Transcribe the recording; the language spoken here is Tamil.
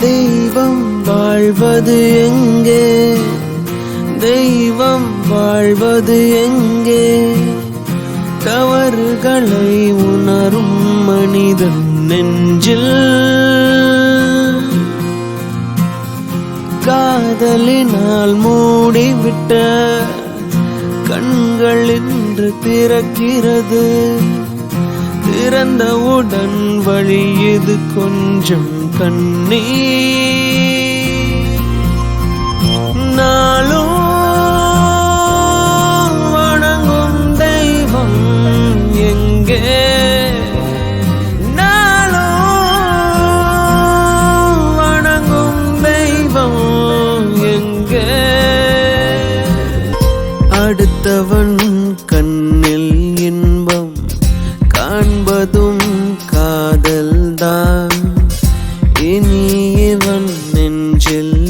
தெய்வம் வாழ்வது எங்கே? தெய்வம் வாழ்வது எங்கே? தவறுகளை உணரும் மனிதன் நெஞ்சில். காதலினால் மூடிவிட்ட கண்கள் இன்று திறக்கிறது. திறந்தவுடன் வழியது கொஞ்சம் கண்ணீர். நாளும் வணங்கும் தெய்வம் எங்கே? நாளும் வணங்கும் தெய்வம் எங்கே? அடுத்தவன் கண்ணில் இன்பம் காண்பதும் காதல்தான். இனி இவன் நெஞ்சில்